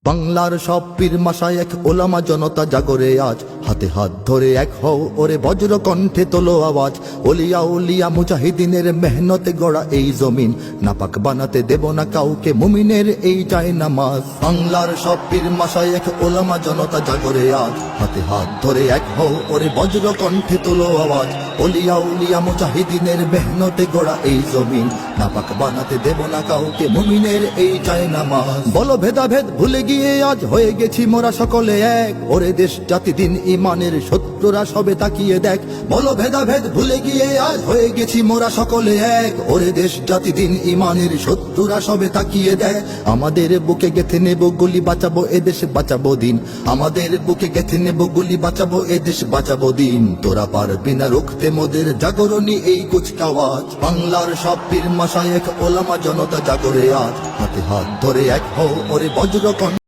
বাংলার সব পীর মাশায়েখ ওলামা জনতা জাগরে আজ, হাতে হাত ধরে এক হও ওরে বজ্র কণ্ঠে তোলো আওয়াজ। ওলিয়া উলিয়া মুজাহিদিনের মেহনতে গড়া এই জমিন, নাপাক বানাতে দেব না কাউকে মুমিনের এই চায় নামাজ। বাংলার সব পীর মাশায়েখ ওলামা জনতা জাগরে আজ, হাতে হাত ধরে এক হও ওরে বজ্র কণ্ঠে তোলো আওয়াজ। ওলিয়া উলিয়া মুজাহিদিনের মেহনতে গড়া এই জমিন, নাপাক বানাতে দেব না কাউকে মুমিনের এই চায় নামাজ। বলো ভেদাভেদ ভুলে গিয়ে আজ হয়ে গেছি মোরা সকলে এক, ওরে দেশ জাতি দিন ইমানের শত্রুরা সবে তাকিয়ে দেখ। বলো ভেদাভেদ ভুলে গিয়ে আজ হয়ে গেছি মোরা সকলে এক, ওরে দেশ জাতি দিন ইমানের শত্রুরা সবে তাকিয়ে দেখ। আমাদের বুকে গেথে নেব গুলি, বাঁচাবো এদেশ বাঁচাবো দিন। আমাদের বুকে গেথে নেব গুলি, বাঁচাবো এদেশ বাঁচাবো দিন। তোরা পারবি না রুখতে মোদের জাগরণী এই কুচকাওয়াজ। বাংলার সব পীর মাশায়েখ ওলামা জনতা জাগরে আজ, হাতে হাত ধরে এক হও ওরে বজ্র